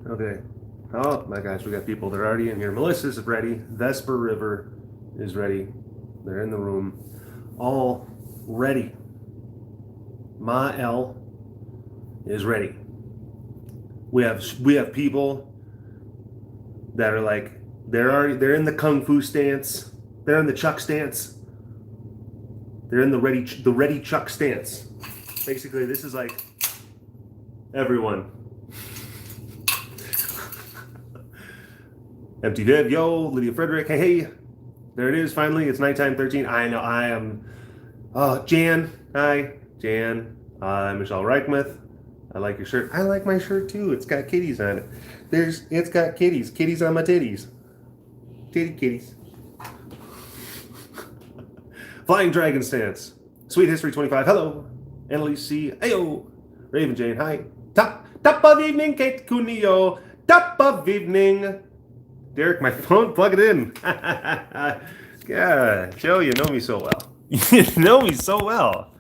Okay. Oh my gosh, we got people. They're already in here. Melissa's ready. Vesper River is ready. They're in the room. All ready. Ma L is ready. We have people that are like they're in the kung fu stance. They're in the Chuck stance. They're in the ready Chuck stance. Basically, this is like everyone. Empty Viv, yo, Lydia Frederick, hey, there it is, finally, it's nighttime 13. I know, I am, Jan, hi, Jan, Michelle Reichmuth, I like your shirt. I like my shirt too, it's got kitties on it. It's got kitties on my titties. Kitties. Flying Dragon Stance, Sweet History 25, hello, Annalise C, ayo, Raven Jane, hi, top of evening, Kate Cunillo, top of evening. Derek, my phone, plug it in. Yeah, Joe, you know me so well. You know me so well.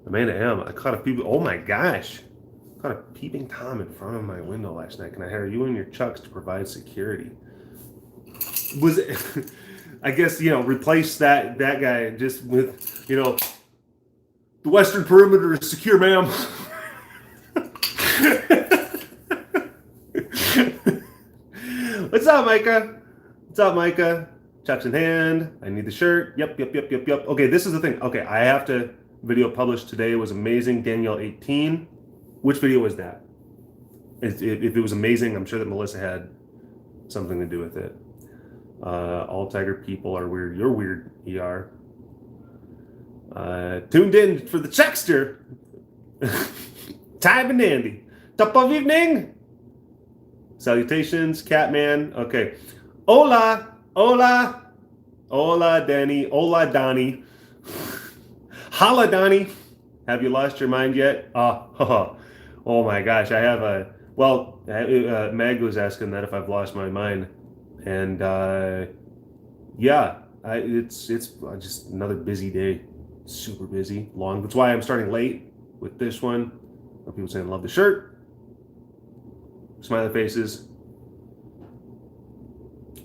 Amanda M. I caught a peep. Oh my gosh. I caught a peeping Tom in front of my window last night. Can I hire you and your Chucks to provide security? Was it, I guess, replace that guy just with, the western perimeter is secure, ma'am. What's up, Micah? What's up, Micah? Chucks in hand. I need the shirt. Yep. Okay, this is the thing. Okay, I have to video published today. It was amazing. Danielle 18. Which video was that? If it was amazing, I'm sure that Melissa had something to do with it. All Tiger people are weird. You're weird, ER. Tuned in for the Chuckster. Time and Andy. Top of evening. Salutations, Catman. Okay. Hola, Danny. Hola, Donnie. Holla, Donnie. Have you lost your mind yet? Oh my gosh. I have a. Well, Meg was asking that if I've lost my mind, and yeah, it's just another busy day. Super busy, long. That's why I'm starting late with this one. People saying love the shirt. Smiley faces.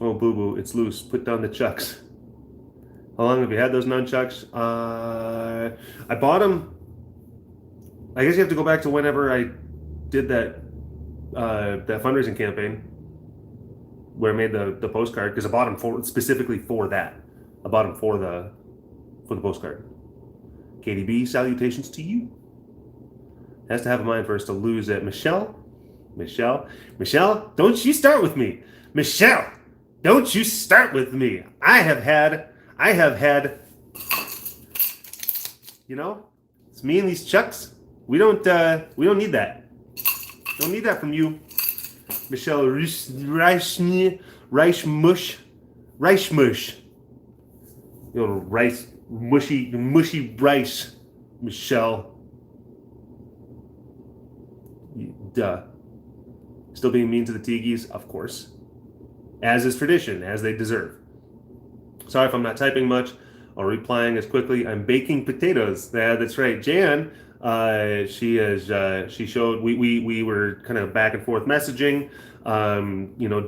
Oh, boo-boo, it's loose. Put down the Chucks. How long have you had those nunchucks? I bought them. I guess you have to go back to whenever I did that fundraising campaign where I made the postcard, because I bought them specifically for that. I bought them for the postcard. Katie B, salutations to you. Has to have a mind for us to lose it. Michelle, don't you start with me. Michelle, don't you start with me. I have had, it's me and these Chucks. We don't need that. Don't need that from you. Michelle Reichmush. Rice, mushy rice, Michelle. Duh. Still being mean to the Tigis, of course. As is tradition, as they deserve. Sorry if I'm not typing much or replying as quickly. I'm baking potatoes. Yeah, that's right. Jan, she showed, we were kind of back and forth messaging,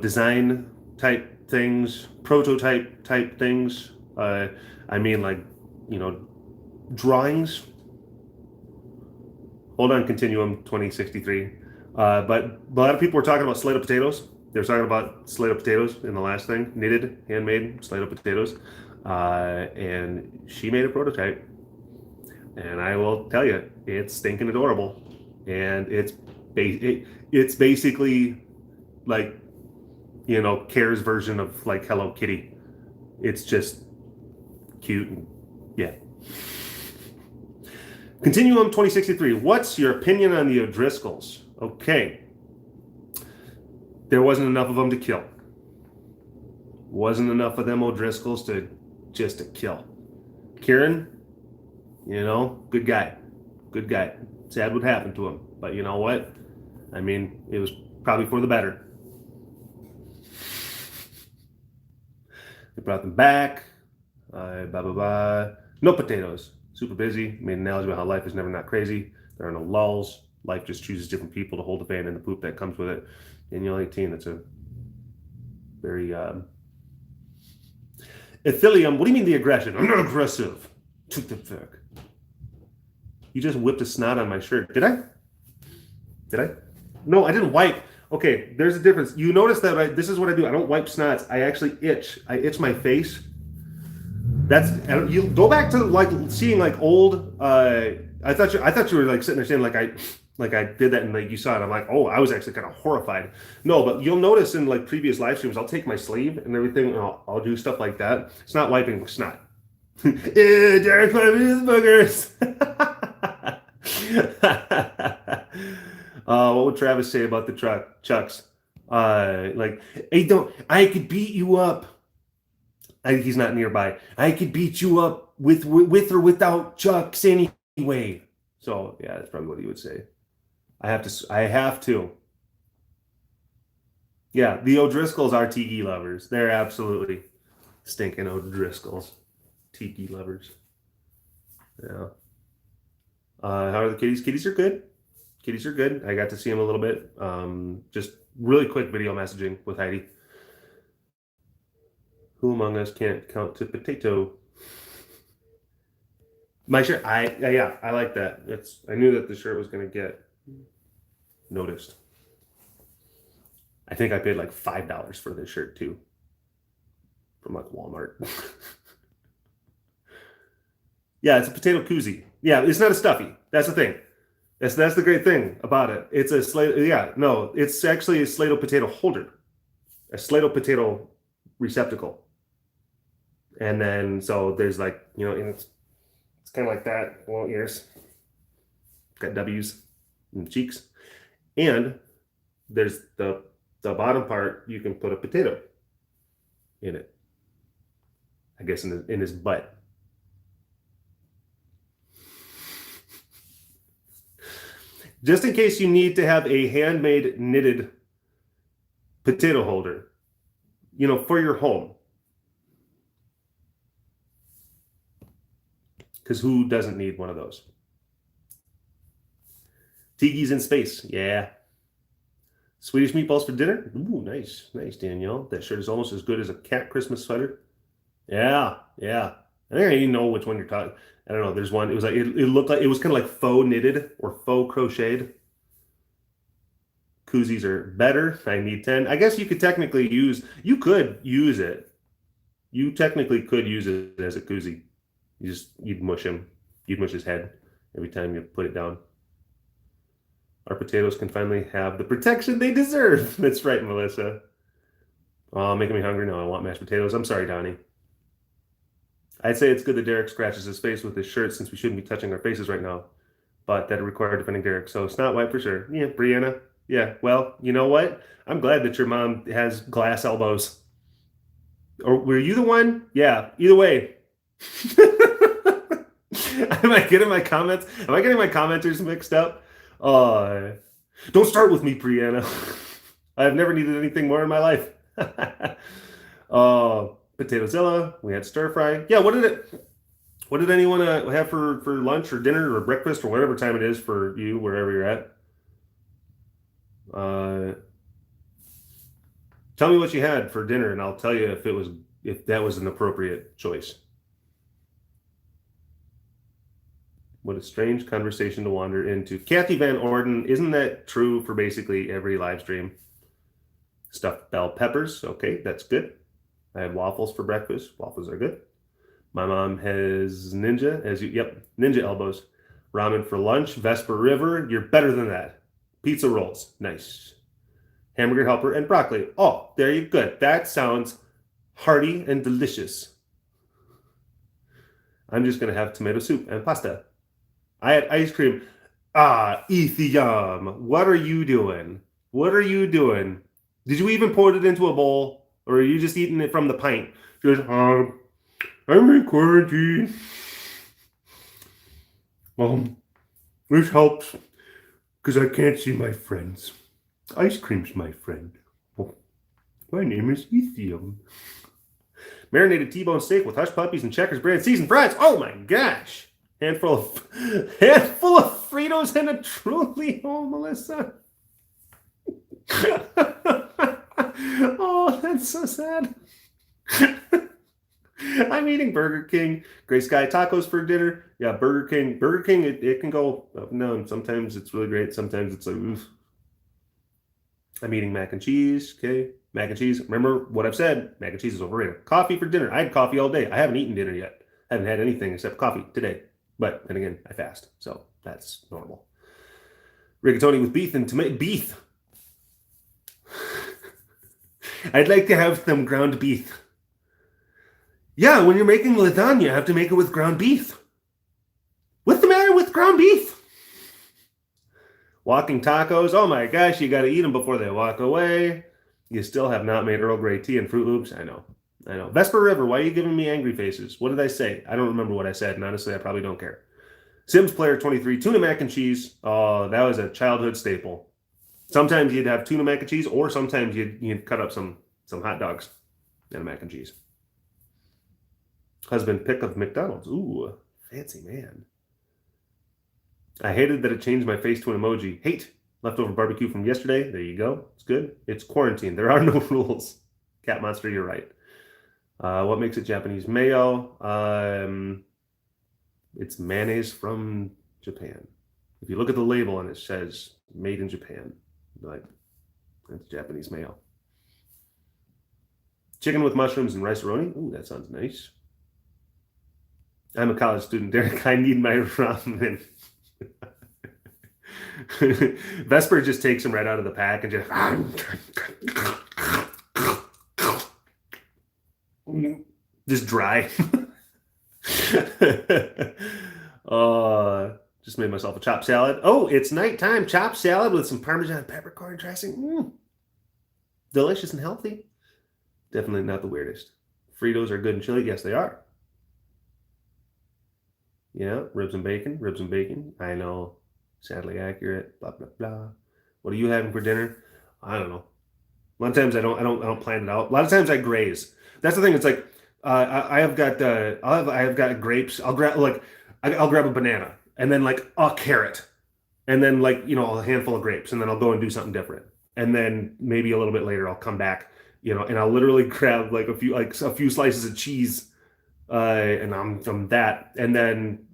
design type things, prototype type things. Drawings. Hold on, Continuum 2063. But a lot of people were talking about Slate of potatoes. They were talking about Slate of potatoes in the last thing. Knitted, handmade Slate of potatoes. And she made a prototype. And I will tell you, it's stinking adorable. And it's basically like, Care's version of like Hello Kitty. It's just cute and yeah. Continuum 2063. What's your opinion on the O'Driscolls? Okay. There wasn't enough of them to kill. Wasn't enough of them O'Driscolls to kill. Kieran, good guy. Good guy. Sad what happened to him. But you know what? I mean, it was probably for the better. They brought them back. No potatoes. super busy. Made an analogy about how life is never not crazy. There are no lulls. Life just chooses different people to hold the van and the poop that comes with it. Danielle 18, that's a very Ethilium, what do you mean the aggression? I'm not aggressive. Took the fuck. You just whipped a snot on my shirt. Did I? Did I? No, I didn't wipe. Okay, there's a difference. You notice that this is what I do. I don't wipe snots. I actually itch. I itch my face. That's, you go back to like seeing like old. I thought you were like sitting there saying like I did that and like you saw it. I'm like, oh, I was actually kind of horrified. No, but you'll notice in like previous live streams, I'll take my sleeve and everything. And I'll do stuff like that. It's not wiping snot. Derek, my boogers. What would Travis say about the Chucks? Like, hey, I could beat you up. He's not nearby. I could beat you up with or without Chucks anyway. So yeah, that's probably what he would say. I have to. Yeah, the O'Driscolls are tiki lovers. They're absolutely stinking O'Driscolls. Tiki lovers. Yeah. How are the kitties? Kitties are good. Kitties are good. I got to see them a little bit. Just really quick video messaging with Heidi. Who among us can't count to potato? My shirt. Yeah, I like that. I knew that the shirt was going to get noticed. I think I paid like $5 for this shirt too, from like Walmart. Yeah, it's a potato koozie. Yeah, it's not a stuffy. That's the thing. That's the great thing about it. It's a slate. Yeah, no, it's actually a Slato potato holder, a Slato potato receptacle. And then so there's like, you know, and it's kind of like that. Well, ears. Got W's and cheeks, and there's the bottom part. You can put a potato in it. I guess in his butt. Just in case you need to have a handmade knitted potato holder, you know, for your home. Because who doesn't need one of those? Tiki's in space. Yeah. Swedish meatballs for dinner? Ooh, nice. Nice, Danielle. That shirt is almost as good as a cat Christmas sweater. Yeah, yeah. I think I even know which one you're talking. I don't know. There's one. It was like it looked like it was kind of like faux knitted or faux crocheted. Koozies are better. I need 10. I guess you could technically use. You could use it. You technically could use it as a koozie. You'd mush him. You'd mush his head every time you put it down. Our potatoes can finally have the protection they deserve. That's right, Melissa. Oh, making me hungry now. I want mashed potatoes. I'm sorry, Donnie. I'd say it's good that Derek scratches his face with his shirt since we shouldn't be touching our faces right now. But that required defending Derek. So it's not white for sure. Yeah, Brianna. Yeah, well, you know what? I'm glad that your mom has glass elbows. Or were you the one? Yeah, either way. Am I getting my comments? Am I getting my commenters mixed up? Don't start with me, Brianna. I've never needed anything more in my life. Potatozilla. We had stir fry. Yeah, what did anyone have for lunch or dinner or breakfast or whatever time it is for you, wherever you're at? Tell me what you had for dinner, and I'll tell you if that was an appropriate choice. What a strange conversation to wander into. Kathy Van Orden, isn't that true for basically every live stream? Stuffed bell peppers. Okay, that's good. I had waffles for breakfast. Waffles are good. My mom has ninja, ninja elbows. Ramen for lunch. Vesper River, you're better than that. Pizza rolls, nice. Hamburger helper and broccoli. Oh, there you go. That sounds hearty and delicious. I'm just gonna have tomato soup and pasta. I had ice cream. Ethium, what are you doing? What are you doing? Did you even pour it into a bowl? Or are you just eating it from the pint? Just, I'm in quarantine. This helps because I can't see my friends. Ice cream's my friend. Oh, my name is Ethium. Marinated T-bone steak with hush puppies and Checkers brand seasoned fries. Oh my gosh. handful of Fritos and a Truly. Oh, Melissa. Oh, that's so sad. I'm eating Burger King. Gray Sky tacos for dinner. Yeah, Burger King. Burger King, it can go up and down. Sometimes it's really great. Sometimes it's like, oof. I'm eating mac and cheese. Okay, mac and cheese. Remember what I've said. Mac and cheese is overrated. Coffee for dinner. I had coffee all day. I haven't eaten dinner yet. I haven't had anything except coffee today. But then again, I fast, so that's normal. Rigatoni with beef and tomato. Beef. I'd like to have some ground beef. Yeah, when you're making lasagna, you have to make it with ground beef. What's the matter with ground beef? Walking tacos. Oh my gosh, you got to eat them before they walk away. You still have not made Earl Grey tea and Fruit Loops. I know. Vesper River, why are you giving me angry faces? What did I say? I don't remember what I said, and honestly, I probably don't care. Sims Player 23, tuna mac and cheese. Oh, that was a childhood staple. Sometimes you'd have tuna mac and cheese, or sometimes you'd cut up some hot dogs and a mac and cheese. Husband pick of McDonald's. Ooh, fancy man. I hated that it changed my face to an emoji. Hate. Leftover barbecue from yesterday. There you go. It's good. It's quarantine. There are no rules. Cat Monster, you're right. What makes it Japanese mayo? It's mayonnaise from Japan. If you look at the label and it says made in Japan, like, that's Japanese mayo. Chicken with mushrooms and rice-a-roni. Ooh, that sounds nice. I'm a college student, Derek. I need my ramen. Vesper just takes them right out of the pack and just dry. Just made myself a chopped salad. Oh, it's nighttime. Chopped salad with some Parmesan peppercorn dressing. Delicious and healthy. Definitely not the weirdest. Fritos are good and chili. Yes, they are. Yeah, ribs and bacon. Ribs and bacon. I know. Sadly accurate. Blah blah blah. What are you having for dinner? I don't know. A lot of times I don't plan it out. A lot of times I graze. That's the thing. It's like I have got grapes. I'll grab a banana and then like a carrot and then like a handful of grapes and then I'll go and do something different. And then maybe a little bit later I'll come back, and I'll literally grab like a few slices of cheese. And I'm from that, and then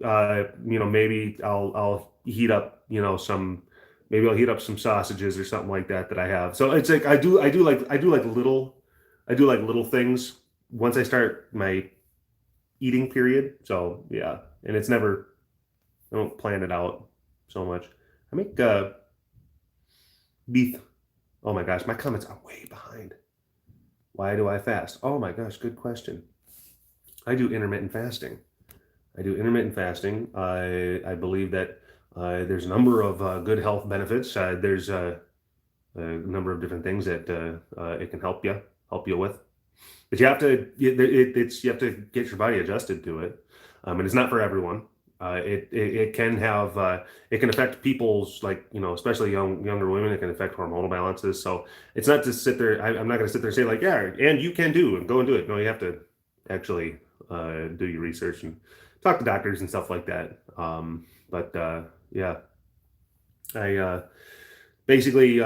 maybe I'll heat up I'll heat up some sausages or something like that I have. So it's like I do like little things once I start my eating period. So yeah, and I don't plan it out so much. I make beef. Oh my gosh, my comments are way behind. Why do I fast? Oh my gosh, good question. I do intermittent fasting. I believe that there's a number of good health benefits. There's a number of different things that it can help you with. But you have to get your body adjusted to it, and it's not for everyone. It can affect people's, especially younger women. It can affect hormonal balances. So it's not to sit there. I'm not going to sit there and say like, yeah, and you can do and go and do it. No, you have to actually do your research and talk to doctors and stuff like that. Yeah, I basically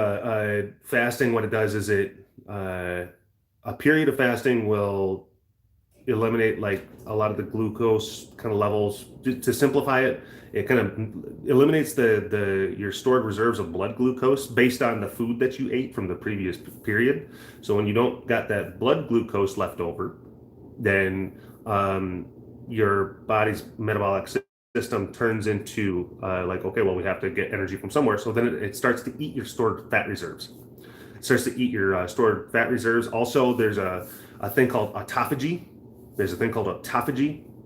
fasting. What it does is a period of fasting will eliminate like a lot of the glucose kind of levels. To simplify it, it kind of eliminates your stored reserves of blood glucose based on the food that you ate from the previous period. So when you don't got that blood glucose left over, then your body's metabolic system turns into okay, well, we have to get energy from somewhere. So then it starts to eat your stored fat reserves. It starts to eat your stored fat reserves. Also, there's a thing called autophagy.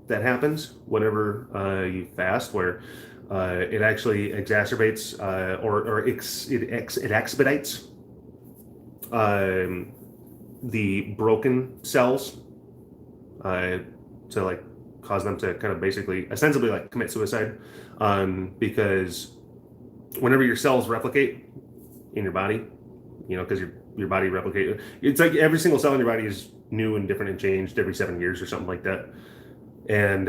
That happens whenever you fast, where it actually exacerbates it expedites the broken cells to like cause them to kind of ostensibly like commit suicide, because whenever your cells replicate in your body, because your body replicate, it's like every single cell in your body is new and different and changed every 7 years or something like that. And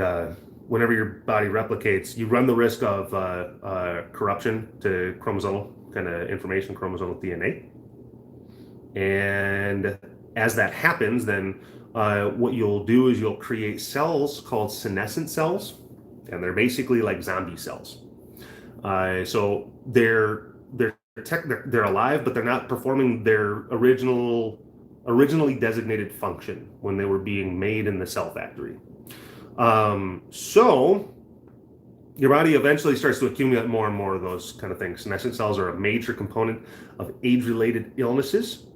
whenever your body replicates, you run the risk of corruption to chromosomal kind of information, chromosomal DNA. And as that happens, then what you'll do is you'll create cells called senescent cells, and they're basically like zombie cells. So they're alive, but they're not performing their originally designated function when they were being made in the cell factory. So your body eventually starts to accumulate more and more of those kind of things. Senescent cells are a major component of age-related illnesses.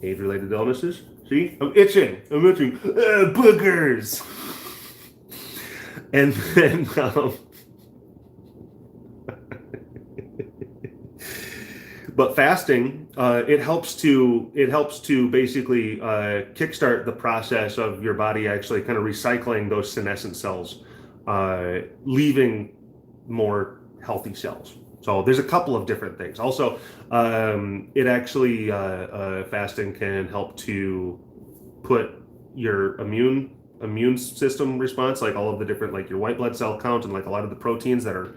Age-related illnesses. See, I'm itching. Boogers. And then but fasting, it helps to basically kickstart the process of your body actually kind of recycling those senescent cells, leaving more healthy cells. So there's a couple of different things. Also, it actually fasting can help to put your immune system response, like all of the different, like your white blood cell count and like a lot of the proteins that are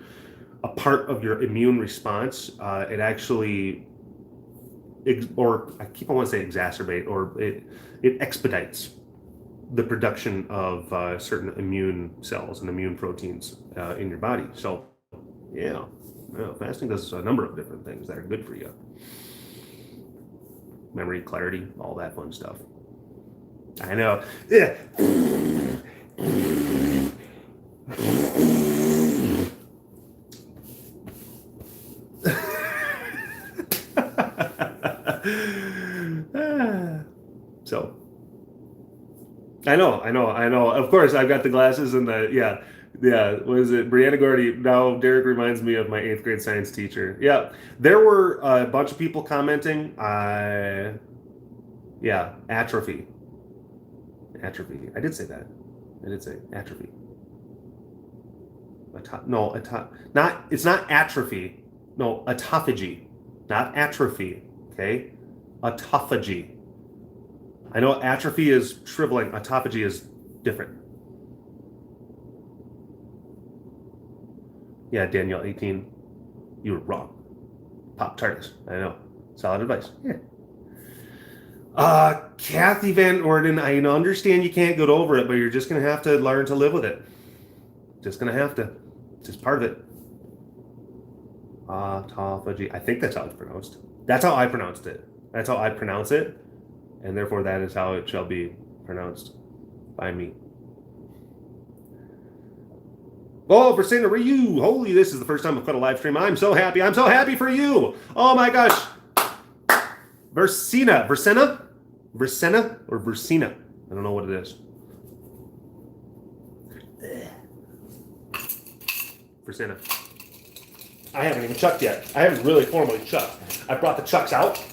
a part of your immune response. It actually, or I keep on wanting to say exacerbate, or it expedites the production of certain immune cells and immune proteins in your body. So, yeah. Well, fasting does a number of different things that are good for you. Memory, clarity, all that fun stuff. I know. Yeah. So, I know. Of course, I've got the glasses and yeah. What is it? Brianna Gordy. Now Derek reminds me of my 8th grade science teacher. Yeah, there were a bunch of people commenting. Yeah, atrophy. Atrophy. I did say that. I did say atrophy. It's not atrophy. No, autophagy. Not atrophy. Okay? Autophagy. I know atrophy is shriveling. Autophagy is different. Yeah, Danielle, 18. You were wrong. Pop TARDIS. I know. Solid advice. Yeah. Kathy Van Orden, I understand you can't get over it, but you're just going to have to learn to live with it. Just going to have to. It's just part of it. Autophagy. I think that's how it's pronounced. That's how I pronounced it. That's how I pronounce it. And therefore, that is how it shall be pronounced by me. Oh, Versina Ryu. Holy, this is the first time I've cut a live stream. I'm so happy. I'm so happy for you. Oh my gosh. Versina or Versina? I don't know what it is. Versina. I haven't even chucked yet. I haven't really formally chucked. I brought the chucks out.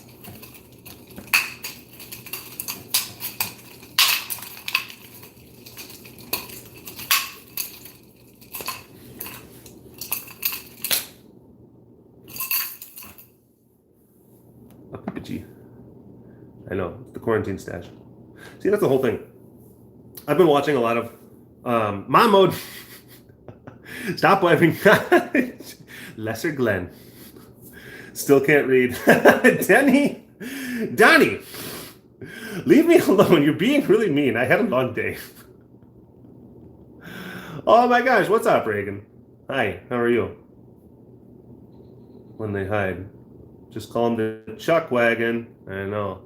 I know, it's the quarantine stash. See, that's the whole thing. I've been watching a lot of Mom Mode. Stop wiping. Lesser Glenn. Still can't read. Donnie, leave me alone. You're being really mean. I had a long day. Oh my gosh, what's up, Reagan? Hi, how are you? When they hide. Just call him the Chuck Wagon. I know.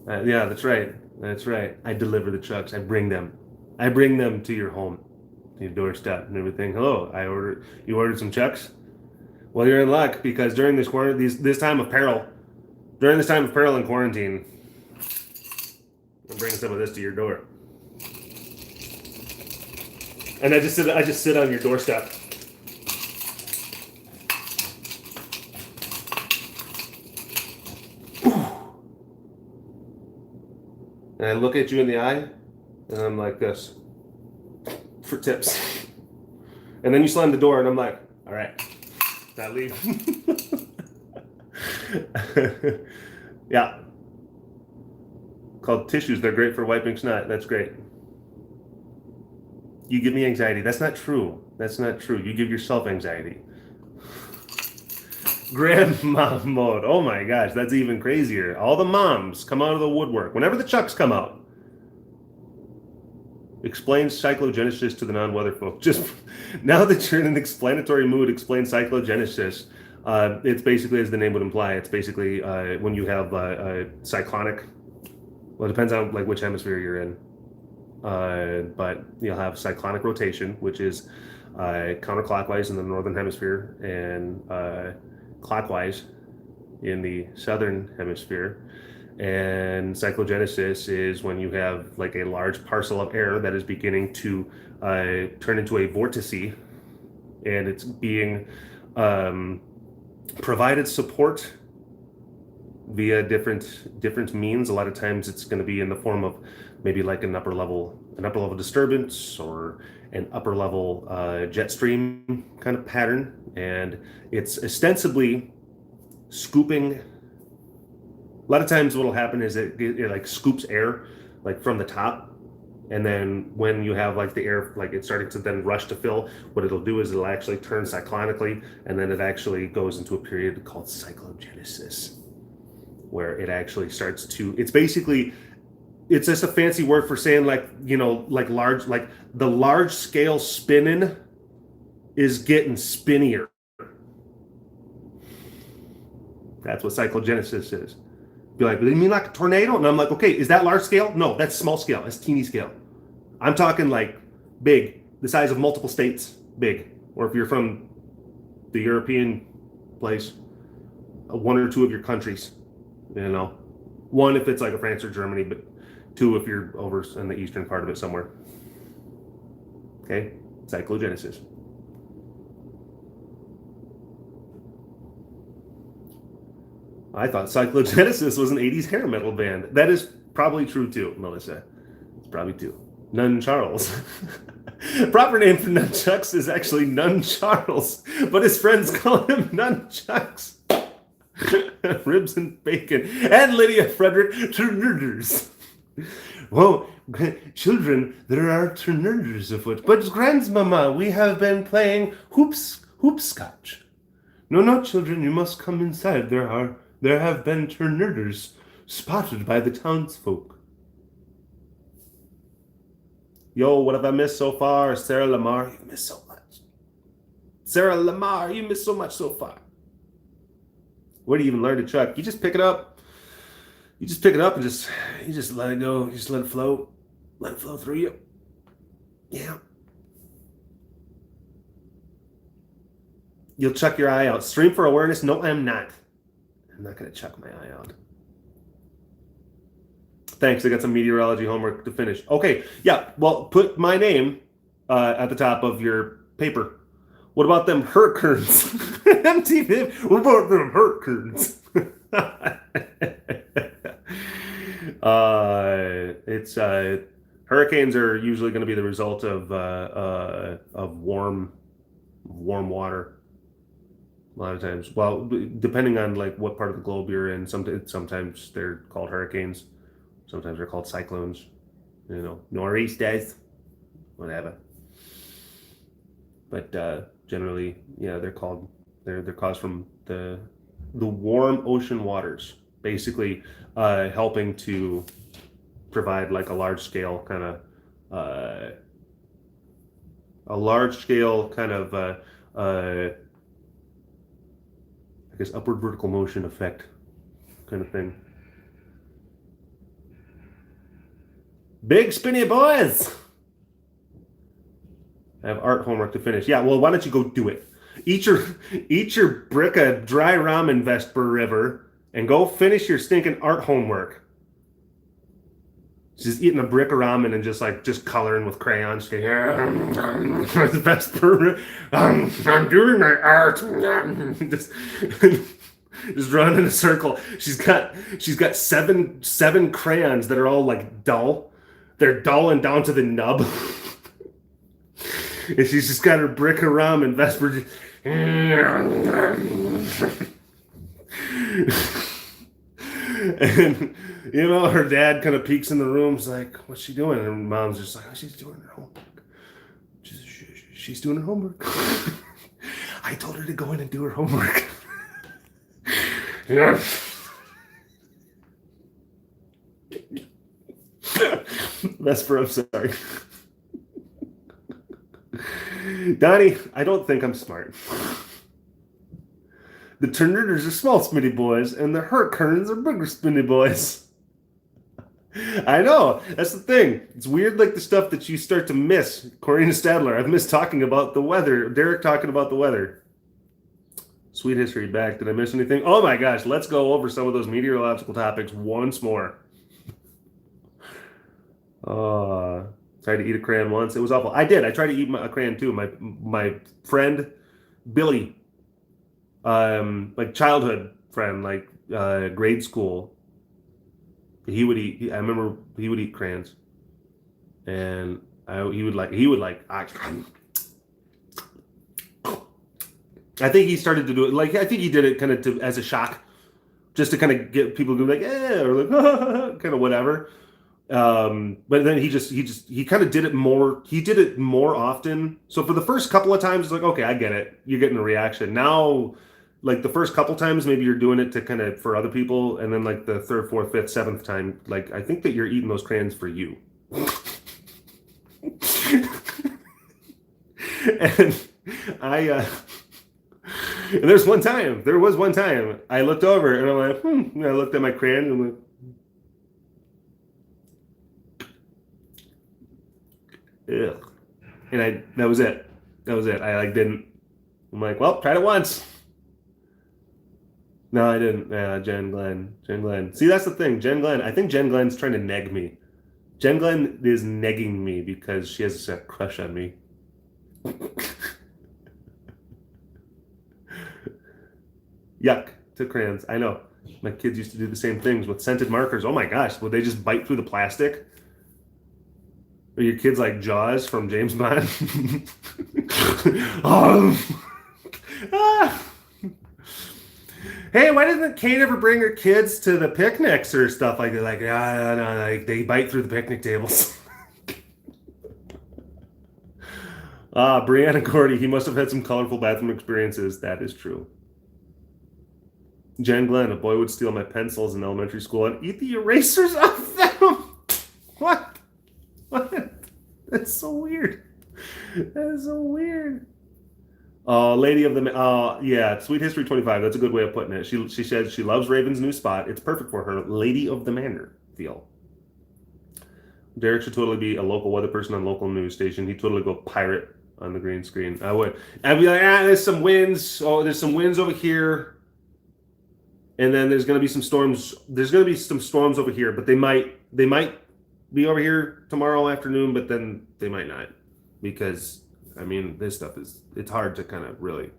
Yeah, that's right. I deliver the trucks. I bring them to your home, to your doorstep and everything. Hello, you ordered some chucks? Well, you're in luck, because during this time of peril in quarantine, I'm bringing some of this to your door. And I just sit on your doorstep. And I look at you in the eye, and I'm like this, for tips. And then you slam the door, and I'm like, all right, now leave. Yeah. called tissues. They're great for wiping snot. That's great. You give me anxiety. That's not true. That's not true. You give yourself anxiety. Grandma mode. Oh my gosh, that's even crazier. All the moms come out of the woodwork. Whenever the Chucks come out. Explains cyclogenesis to the non-weather folk. Just now that you're in an explanatory mood, explain cyclogenesis. It's basically, as the name would imply, it's basically when you have cyclonic. Well, it depends on like which hemisphere you're in. But you'll have cyclonic rotation, which is counterclockwise in the northern hemisphere and clockwise in the southern hemisphere. And cyclogenesis is when you have like a large parcel of air that is beginning to turn into a vortice, and it's being provided support via different means. A lot of times it's going to be in the form of maybe like an upper level disturbance or an upper level jet stream kind of pattern, and it's ostensibly scooping. A lot of times what'll happen is it like scoops air like from the top, and then when you have like the air like it's starting to then rush to fill, what it'll do is it'll actually turn cyclonically, and then it actually goes into a period called cyclogenesis, where it actually starts to, it's just a fancy word for saying like, you know, like large, like the large scale spinning is getting spinnier. That's what cyclogenesis is. Be like, you mean like a tornado? And I'm like, okay, is that large scale? No, that's small scale. That's teeny scale. I'm talking like big, the size of multiple states, big. Or if you're from the European place, one or two of your countries, you know. One if it's like a France or Germany, but two if you're over in the eastern part of it somewhere. Okay, cyclogenesis. I thought cyclogenesis was an 80s hair metal band. That is probably true too, Melissa. It's probably true. Nun Charles. Proper name for nunchucks is actually Nun Charles, but his friends call him Nunchucks. Ribs and bacon. And Lydia Frederick Turnerders. Whoa, children, there are Turnerders afoot. But grandmama, we have been playing hoopscotch. No, children, you must come inside. There have been Turnerders spotted by the townsfolk. Yo, what have I missed so far? Sarah Lamar, you missed so much. Sarah Lamar, you missed so much so far. Where do you even learn to chuck? You just pick it up. You just pick it up and you just let it go. You just let it flow. Let it flow through you. Yeah. You'll chuck your eye out. Stream for awareness? No, I'm not. I'm not going to chuck my eye out. Thanks. I got some meteorology homework to finish. Okay. Yeah. Well, put my name at the top of your paper. What about them hurricanes? MTV. What about them hurricanes? Hurricanes are usually going to be the result of warm water. A lot of times, well, depending on like what part of the globe you're in, sometimes they're called hurricanes, sometimes they're called cyclones, you know, nor'easters, whatever. But generally, yeah, they're caused from the warm ocean waters, basically helping to provide like a large scale kind of I guess upward vertical motion effect kind of thing. Big spinny boys! I have art homework to finish. Yeah, well, why don't you go do it? Eat your brick of dry ramen, Vesper River, and go finish your stinking art homework. Just eating a brick of ramen and just coloring with crayons. Vesper, I'm doing my art. just run in a circle. She's got seven crayons that are all like dull. They're dull and down to the nub. And she's just got her brick of ramen. Vesper. And You know, her dad kind of peeks in the room. Is like, what's she doing? And her mom's just like, oh, she's doing her homework. She's doing her homework. I told her to go in and do her homework. Yeah. Vesper, I'm sorry. Donnie, I don't think I'm smart. The Turners are small spinny boys, and the Herkerns are bigger spinny boys. I know, that's the thing. It's weird, like the stuff that you start to miss. Corrina Stadler, I've missed talking about the weather. Derek talking about the weather. Sweet history back. Did I miss anything? Oh my gosh, let's go over some of those meteorological topics once more. Tried to eat a crayon once. It was awful. I did. I tried to eat a crayon too. My friend Billy, like childhood friend, like grade school. He would eat. I remember he would eat crayons, and he would like. I think he started to do it. Like I think he did it kind of as a shock, just to kind of get people to be like, or like kind of whatever. But then he kind of did it more. He did it more often. So for the first couple of times, it's like, okay, I get it. You're getting a reaction. Now, like the first couple times, maybe you're doing it to kind of for other people, and then like the third, fourth, fifth, seventh time, like I think that you're eating those crayons for you. And and there was one time I looked over and I'm like, and I looked at my crayon and I'm like, ugh. And that was it. I like didn't. I'm like, well, tried it once. No, I didn't. Yeah, Jen Glenn. See, that's the thing. Jen Glenn. I think Jen Glenn's trying to neg me. Jen Glenn is negging me because she has a crush on me. Yuck to crayons. I know. My kids used to do the same things with scented markers. Oh my gosh, would they just bite through the plastic? Are your kids like Jaws from James Bond? Hey, why doesn't Kate ever bring her kids to the picnics or stuff like that? Like, no, like they bite through the picnic tables. Brianna Gordy, he must have had some colorful bathroom experiences. That is true. Jen Glenn, a boy would steal my pencils in elementary school and eat the erasers off them. What? That's so weird. That is so weird. Lady of the yeah, Sweet History 25. That's a good way of putting it. She said she loves Raven's new spot. It's perfect for her. Lady of the Manor feel. Derek should totally be a local weather person on local news station. He'd totally go pirate on the green screen. I would. I'd be like, there's some winds. Oh, there's some winds over here. And then there's going to be some storms. There's going to be some storms over here, but they might be over here tomorrow afternoon, but then they might not, because I mean, this stuff it's hard to kind of really,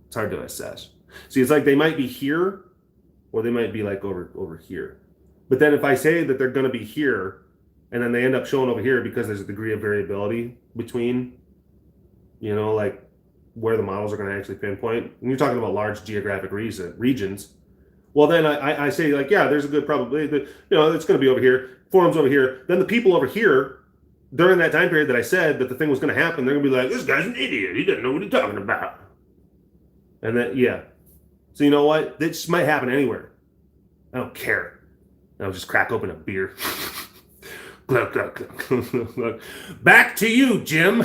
it's hard to assess. See, it's like they might be here, or they might be like over here. But then if I say that they're going to be here, and then they end up showing over here because there's a degree of variability between, like where the models are going to actually pinpoint. And you're talking about large geographic regions. Well, then I say like, yeah, there's a good probability that, it's going to be over here, forums over here. Then the people over here, during that time period that I said that the thing was going to happen, they're going to be like, this guy's an idiot. He doesn't know what he's talking about. And then, yeah. So you know what? This might happen anywhere. I don't care. I'll just crack open a beer. Glug, glug, glug, glug, glug. Back to you, Jim.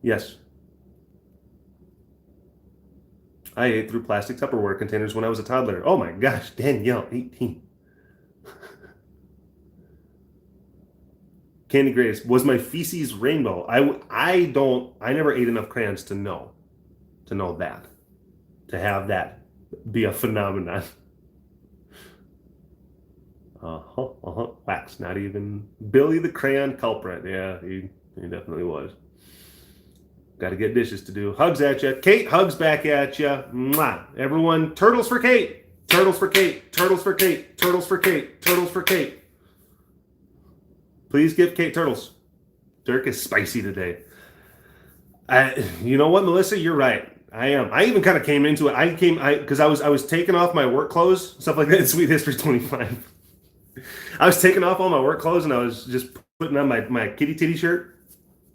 Yes. I ate through plastic Tupperware containers when I was a toddler. Oh my gosh, Danielle, 18. Candy Grace, was my feces rainbow? I never ate enough crayons to know that. To have that be a phenomenon. Wax, not even Billy the Crayon Culprit. Yeah, he definitely was. Got to get dishes to do. Hugs at you. Kate, hugs back at you. Mwah. Everyone, turtles for Kate. Turtles for Kate. Turtles for Kate. Turtles for Kate. Turtles for Kate. Please give Kate turtles. Dirk is spicy today. You know what, Melissa, you're right. I am. I even kind of came into it. Because I was taking off my work clothes, stuff like that in Sweet History 25. I was taking off all my work clothes and I was just putting on my kitty titty shirt,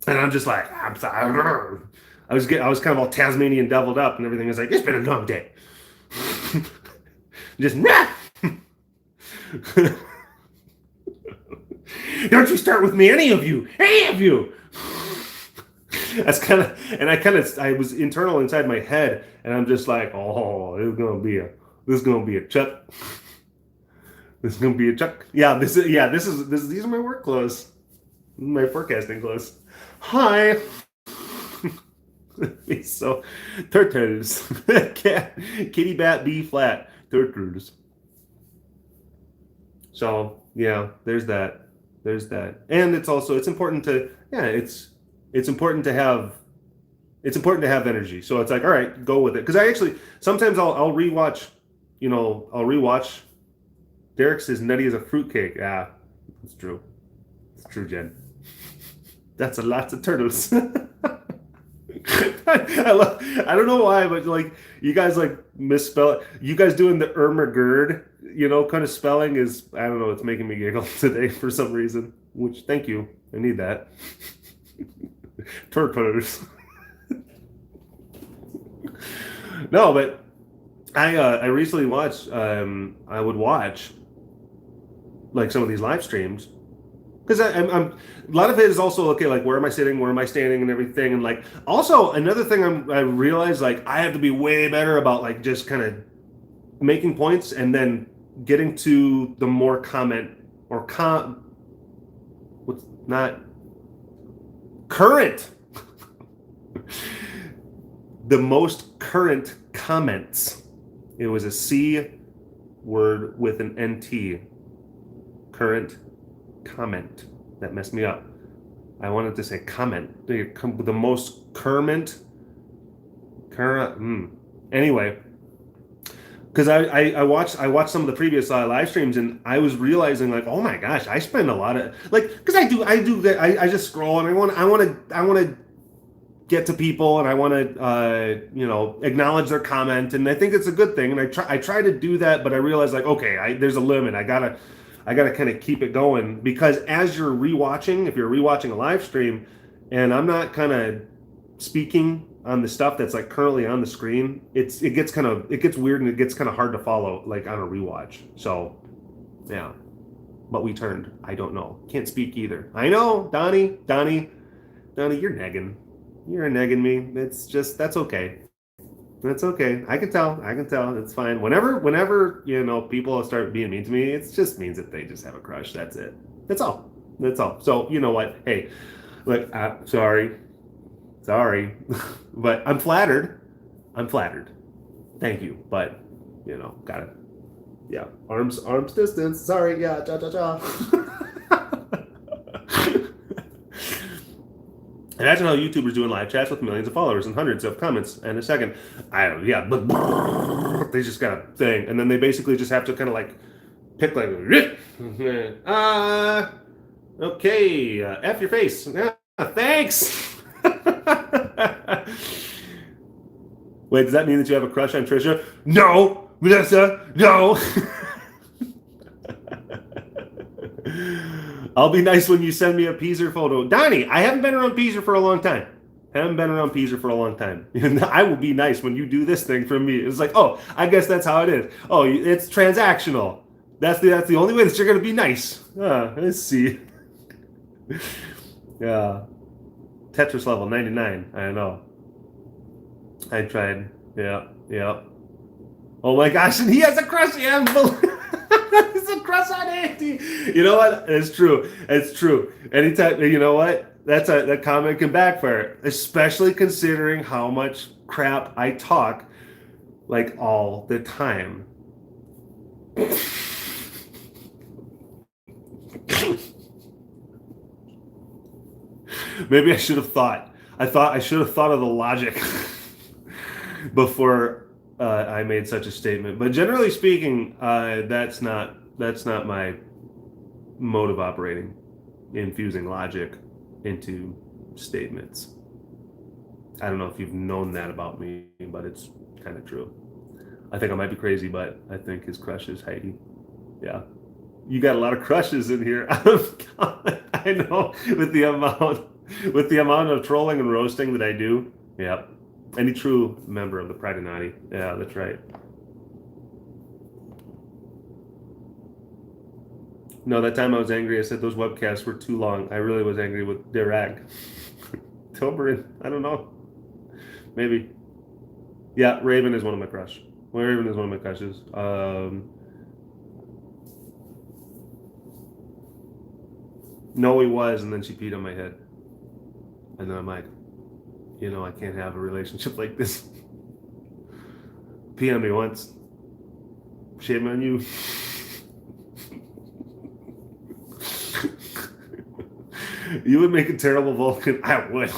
and I'm just like, I'm sorry. I was kind of all Tasmanian deviled up and everything. It was like, it's been a long day. Just nah. Don't you start with me, any of you, any of you. That's kind of, and I was internal inside my head, and I'm just like, oh, this is gonna be a Chuck. This is gonna be a Chuck. This is these are my work clothes, my forecasting clothes. Hi. So, turtles, kitty bat B flat, turtles. So yeah, there's that, and it's important to it's important to have energy. So it's like, all right, go with it. Because I actually sometimes I'll rewatch, I'll rewatch. Derek says nutty as a fruitcake. Yeah, it's true. It's true, Jen. That's a lot of turtles. I don't know why, but like you guys like misspell it. You guys doing the Irma Gerd, kind of spelling is, I don't know, it's making me giggle today for some reason. Which, thank you. I need that. Turtles. No, but I recently watched. I would watch like some of these live streams because I'm a lot of it is also okay. Like, where am I sitting? Where am I standing? And everything. And like, also another thing I realized, like, I have to be way better about like just kind of making points and then getting to the more comment or what's not current. The most current comments. It was a C word with an NT. Current comment. That messed me up. I wanted to say comment. The most current. Anyway, because I watched some of the previous live streams, and I was realizing, like, oh my gosh, I spend a lot of, like, because I just scroll and I want to get to people, and I want to acknowledge their comment, and I think it's a good thing, and I try to do that, but I realize, like, okay, there's a limit. I gotta kind of keep it going, because as you're rewatching, if you're rewatching a live stream and I'm not kind of speaking on the stuff that's like currently on the screen, it gets weird, and it gets kind of hard to follow, like, on a rewatch. So yeah, but we turned. I don't know. Can't speak either. I know, Donnie, you're negging. You're negging me. It's just, that's okay. That's okay. I can tell. It's fine. Whenever people start being mean to me, it just means that they just have a crush. That's it. That's all. So you know what? Hey, look, sorry, but I'm flattered. Thank you, but got it. Yeah, arms distance. Sorry, yeah, cha. Imagine how YouTubers doing live chats with millions of followers and hundreds of comments in a second. They just got a thing, and then they basically just have to kind of like pick like, okay, F your face. Yeah, thanks. Wait, does that mean that you have a crush on Trisha? No, Vanessa, no. I'll be nice when you send me a Peaser photo. Donnie, I haven't been around Peaser for a long time. I will be nice when you do this thing for me. It's like, oh, I guess that's how it is. Oh, it's transactional. That's the only way that you're going to be nice. Let's see. Yeah. Tetris level 99. I know. I tried. Yeah. Oh my gosh, and he has a crush. Yeah, he's a crush on Andy. You know what? It's true. Anytime, you know what? That comment can backfire, especially considering how much crap I talk, like, all the time. Maybe I should have thought. I should have thought of the logic before I made such a statement. But generally speaking, that's not my mode of operating, infusing logic into statements. I don't know if you've known that about me, but it's kind of true. I think I might be crazy, but I think his crush is Heidi. Yeah. You got a lot of crushes in here. I know with the amount of trolling and roasting that I do. Yeah. Any true member of the Pride of Naughty. Yeah, that's right. No, that time I was angry. I said those webcasts were too long. I really was angry with Derek. Toberin. I don't know. Maybe. Yeah, Raven is one of my crush. Raven is one of my crushes. No, he was, and then she peed on my head. And then I'm like, I can't have a relationship like this. Pee on me once. Shame on you. You would make a terrible Vulcan. I would.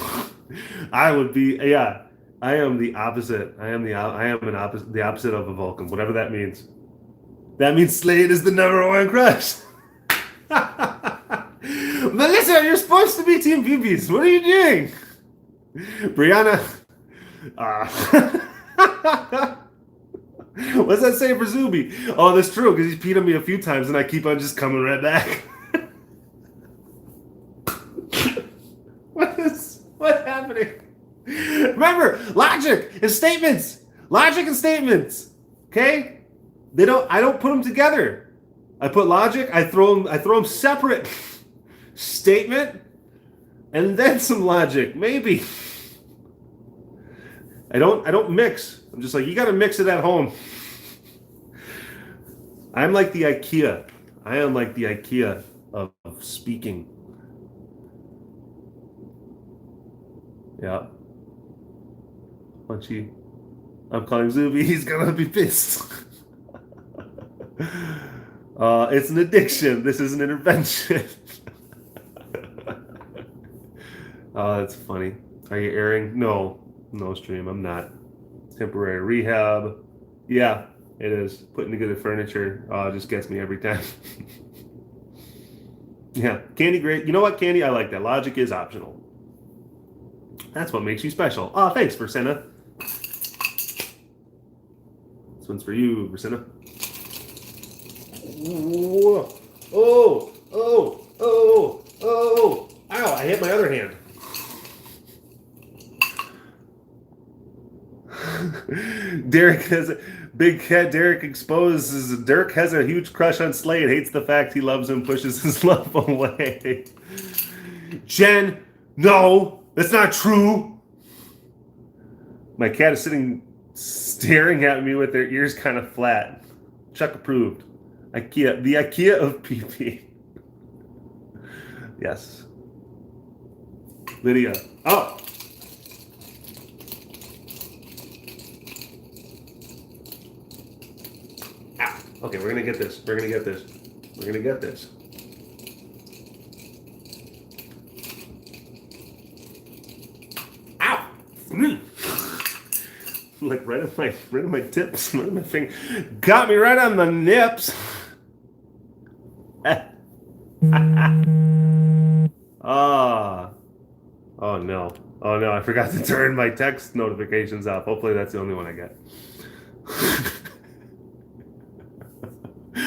I would be. Yeah. I am the opposite. I am the opposite of a Vulcan, whatever that means. That means Slade is the #1 crush. Melissa, you're supposed to be Team BBs. What are you doing? Brianna. What's that say for Zuby? Oh, that's true, because he's peed on me a few times and I keep on just coming right back. What's happening? Remember, logic and statements. Logic and statements. Okay? I don't put them together. I put logic, I throw them separate. Statement and then some logic, maybe. I don't mix. I'm just like, you got to mix it at home. I'm like the IKEA. I am like the IKEA of speaking. Yeah. Punchy. I'm calling Zuby. He's gonna be pissed. It's an addiction. This is an intervention. Oh, that's funny. Are you airing? No, stream. I'm not. Temporary rehab. Yeah, it is. Putting together furniture just gets me every time. Yeah, Candy, great. You know what, Candy? I like that. Logic is optional. That's what makes you special. Oh, thanks, Versina. This one's for you, Versina. Oh. Ow, I hit my other hand. Derek has BigCatDerek exposes Derek has a huge crush on Slade, hates the fact he loves him, pushes his love away. Jen, no, that's not true. My cat is staring at me with their ears kind of flat. Chuck approved. IKEA, the IKEA of PP. Yes. Lydia. Oh. Okay, we're gonna get this. We're gonna get this. Ow! Like right on my tips, right on my finger. Got me right on the nips. Oh no. I forgot to turn my text notifications off. Hopefully that's the only one I get.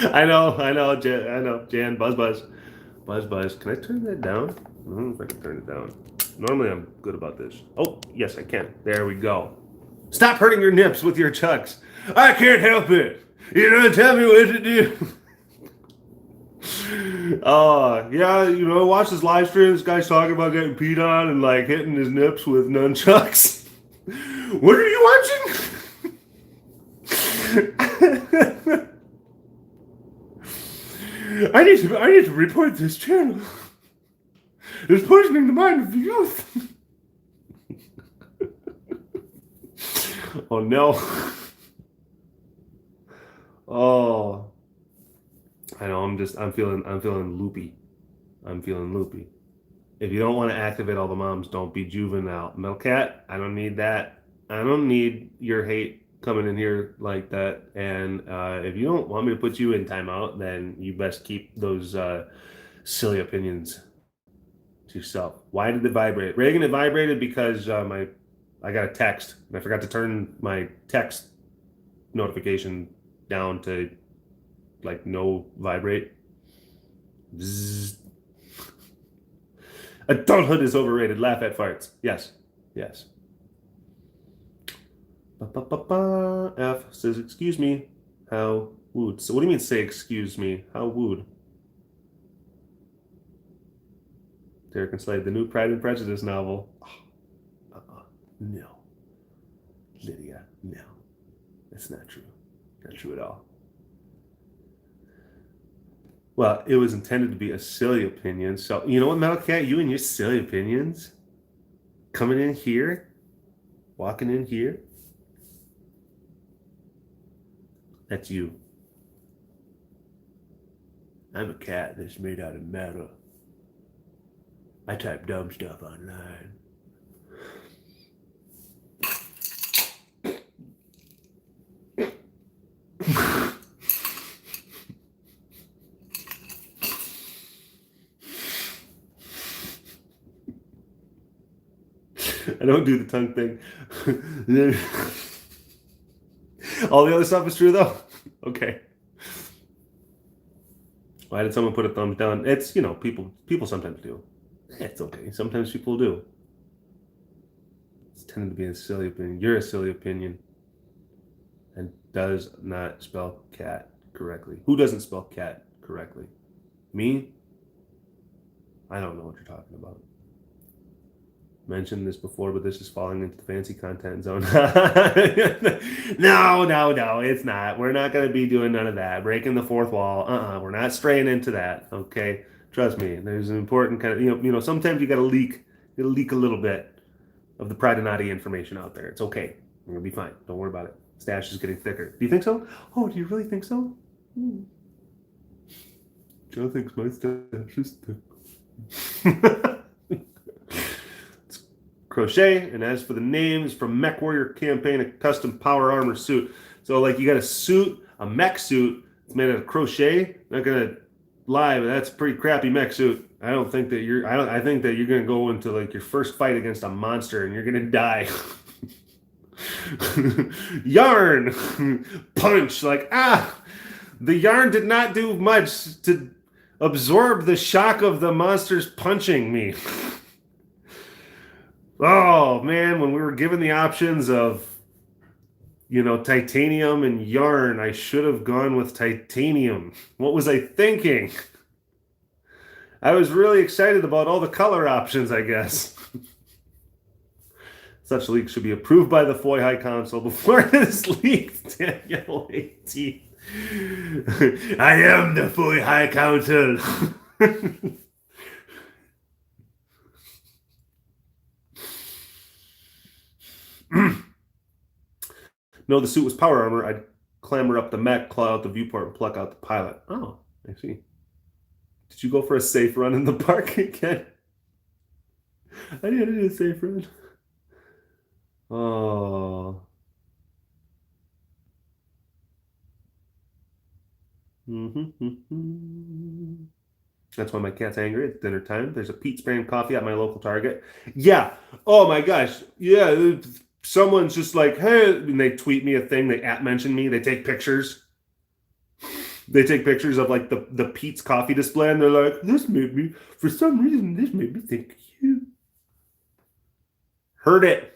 I know, Jan, buzz. Can I turn that down? I don't know if I can turn it down. Normally I'm good about this. Oh, yes, I can. There we go. Stop hurting your nips with your chucks. I can't help it. You don't tell me what to do. Yeah, watch this live stream. This guy's talking about getting peed on and like hitting his nips with nunchucks. What are you watching? I need to report this channel. It's poisoning the mind of the youth. Oh no. Oh. I know, I'm feeling loopy. If you don't want to activate all the moms, don't be juvenile. Melcat, I don't need that. I don't need your hate coming in here like that. And if you don't want me to put you in timeout, then you best keep those silly opinions to yourself. Why did it vibrate? Reagan, it vibrated because my I got a text, and I forgot to turn my text notification down to like no vibrate. Bzzz. Adulthood is overrated. Laugh at farts. Yes. Yes. F says, excuse me. How wooed. So what do you mean say excuse me? How wooed? Derek and Slade, the new Pride and Prejudice novel. No. Lydia, no. That's not true. Not true at all. Well, it was intended to be a silly opinion. So, you know what, Metal Cat? You and your silly opinions coming in here, walking in here. That's you. I'm a cat that's made out of metal. I type dumb stuff online. I don't do the tongue thing. All the other stuff is true, though? Okay. Why did someone put a thumbs down? It's, you know, people sometimes do. It's okay. Sometimes people do. It's tended to be a silly opinion. You're a silly opinion. And does not spell cat correctly. Who doesn't spell cat correctly? Me? I don't know what you're talking about. Mentioned this before, but this is falling into the fancy content zone. No, it's not. We're not going to be doing none of that. Breaking the fourth wall. We're not straying into that. Okay, trust me. There's an important kind of you know. Sometimes you got to leak a little bit of the Pride and Naughty information out there. It's okay. We're gonna be fine. Don't worry about it. Stash is getting thicker. Do you think so? Oh, do you really think so? Joe thinks my stash is thick. Crochet, and as for the name, it's from Mech Warrior Campaign, a custom power armor suit. So like you got a suit, a mech suit, it's made out of crochet. Not gonna lie, but that's a pretty crappy mech suit. I don't think that you're I think that you're gonna go into like your first fight against a monster and you're gonna die. Yarn punch, like the yarn did not do much to absorb the shock of the monsters punching me. Oh man, when we were given the options of, you know, titanium and yarn, I should have gone with titanium. What was I thinking? I was really excited about all the color options, I guess. Such leaks should be approved by the FOI High Council before it is leaked. Daniel 18. I am the FOI High Council. No, the suit was power armor. I'd clamber up the mech, claw out the viewport, and pluck out the pilot. Oh, I see. Did you go for a safe run in the park again? I did a safe run. Oh. That's why my cat's angry. It's dinner time. There's a Pete's brand coffee at my local Target. Yeah. Oh my gosh. Yeah. Someone's just like, hey, and they tweet me a thing. They @mention me. They take pictures. They take pictures of like the Pete's coffee display, and they're like, this made me, for some reason, this made me think of you. Heard it.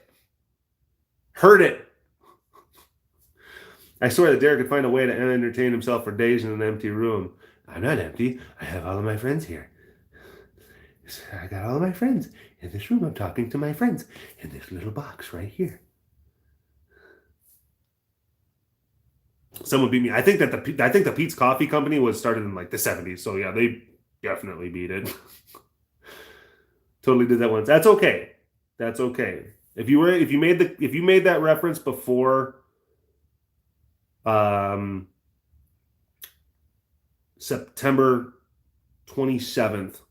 I swear that Derek could find a way to entertain himself for days in an empty room. I'm not empty. I have all of my friends here. I got all of my friends in this room. I'm talking to my friends in this little box right here. Someone beat me. I think the Pete's Coffee Company was started in like the 70s. So yeah, they definitely beat it. Totally did that once. That's okay. That's okay. If you made that reference before September 27th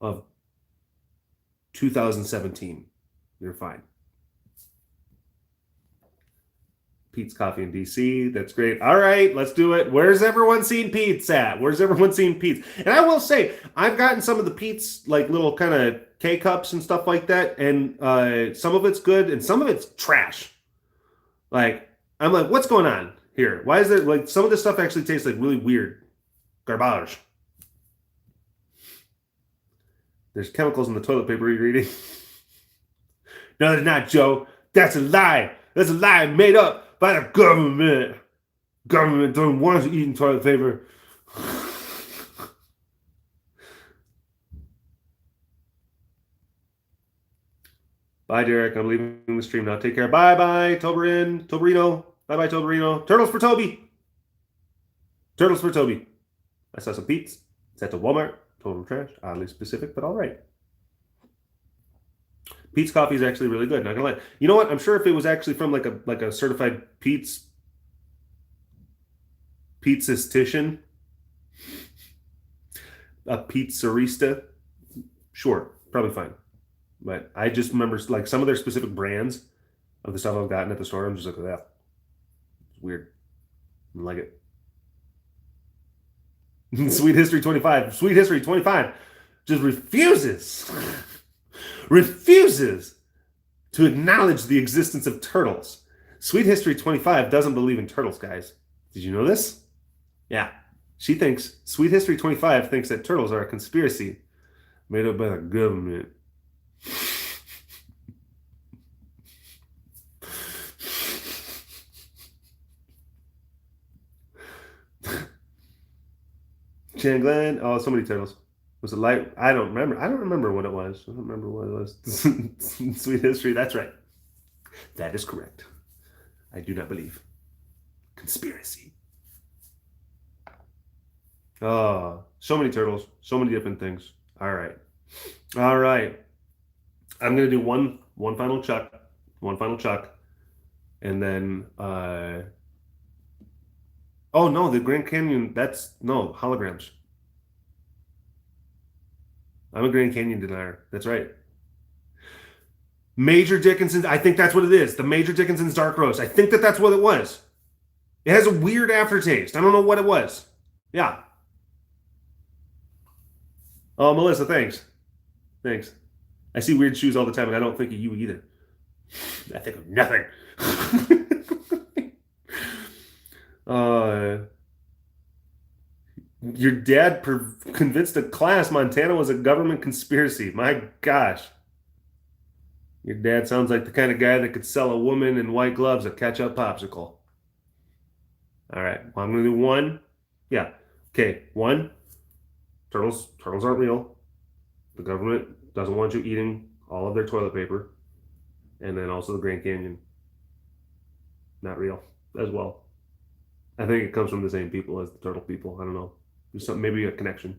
of 2017, you're fine. Pete's Coffee in DC. That's great. All right, let's do it. Where's everyone seen Pete's at? Where's everyone seen Pete's? And I will say, I've gotten some of the Pete's like little kind of K-cups and stuff like that, and some of it's good and some of it's trash. Like, I'm like, what's going on here? Why is there, like, some of this stuff actually tastes like really weird garbage. There's chemicals in the toilet paper you're eating. No, there's not, Joe. That's a lie. That's a lie made up by the government. Government don't want you eating toilet paper. Bye, Derek. I'm leaving the stream now. Take care. Bye-bye, Toberino. Bye-bye, Toberino. Turtles for Toby. Turtles for Toby. I saw some Pete's. It's at the Walmart. Total trash. Oddly specific, but all right. Pete's coffee is actually really good. Not gonna lie. You know what? I'm sure if it was actually from like a certified pizzastician, a pizzerista, sure, probably fine. But I just remember like some of their specific brands of the stuff I've gotten at the store. I'm just like, yeah, it's weird. I don't like it. Sweet History 25. Sweet History 25 just refuses to acknowledge the existence of turtles. Sweet History 25 doesn't believe in turtles, guys. Did you know this? Yeah. She thinks, Sweet History 25 thinks that turtles are a conspiracy made up by the government. Chan Glenn. Oh, so many turtles. Was it light? I don't remember. I don't remember what it was. I don't remember what it was. Sweet History. That's right. That is correct. I do not believe. Conspiracy. Oh, so many turtles. So many different things. All right. All right. I'm going to do one final chuck. One final chuck. And then... Oh, no, the Grand Canyon, no, holograms. I'm a Grand Canyon denier. That's right. Major Dickinson's, I think that's what it is. The Major Dickinson's Dark Roast. I think that's what it was. It has a weird aftertaste. I don't know what it was. Yeah. Oh, Melissa, thanks. Thanks. I see weird shoes all the time, and I don't think of you either. I think of nothing. Your dad convinced a class Montana was a government conspiracy. My gosh. Your dad sounds like the kind of guy that could sell a woman in white gloves a ketchup popsicle. All right. Well, I'm going to do one. Yeah. Okay. One. Turtles aren't real. The government doesn't want you eating all of their toilet paper. And then also the Grand Canyon. Not real as well. I think it comes from the same people as the turtle people. I don't know. There's something, maybe a connection.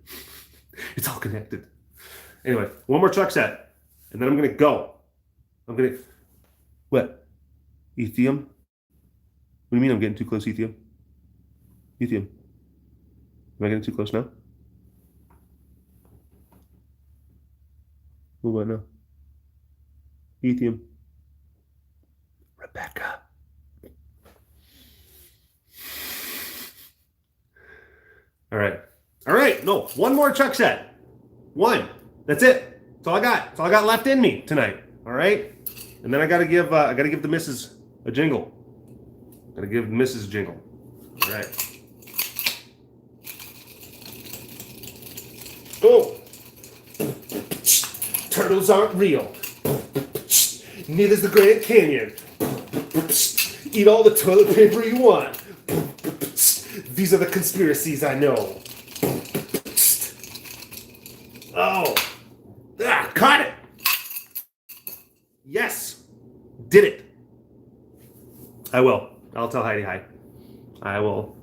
It's all connected. Anyway, one more truck set. And then I'm going to go. What? Ethium? What do you mean I'm getting too close, Ethium? Ethium. Am I getting too close now? What about now? Ethium. Rebecca. All right. No, one more truck set. One. That's it. That's all I got. That's all I got left in me tonight. All right. And then I gotta give the missus a jingle. Gotta give the missus a jingle. All right. Go. Turtles aren't real. Neither's the Grand Canyon. Eat all the toilet paper you want. These are the conspiracies I know. Oh. Caught it. Yes. Did it. I will. I'll tell Heidi hi. I will.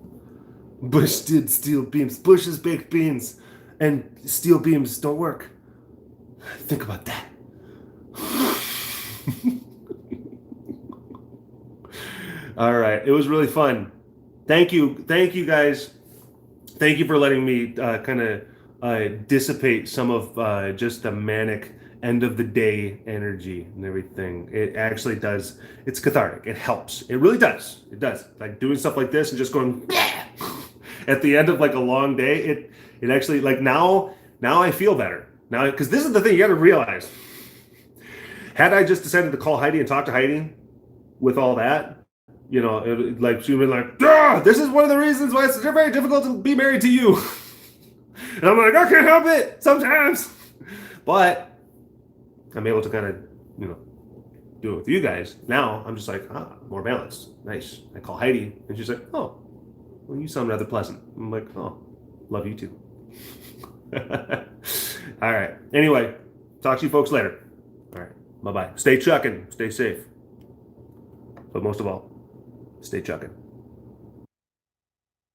Bush did steel beams. Bush's baked beans and steel beams don't work. Think about that. All right. It was really fun. Thank you guys. Thank you for letting me kind of dissipate some of just the manic end of the day energy and everything. It actually does. It's cathartic. It helps. It really does. It does. Like doing stuff like this and just going at the end of like a long day. It actually, like, now I feel better now, because this is the thing you got to realize. Had I just decided to call Heidi and talk to Heidi with all that, you know, like she would be like, this is one of the reasons why it's very difficult to be married to you. And I'm like, I can't help it sometimes. But I'm able to kind of, you know, do it with you guys. Now I'm just like, more balanced. Nice. I call Heidi and she's like, oh, well, you sound rather pleasant. I'm like, oh, love you too. All right. Anyway, talk to you folks later. All right. Bye-bye. Stay chucking. Stay safe. But most of all, stay chucking.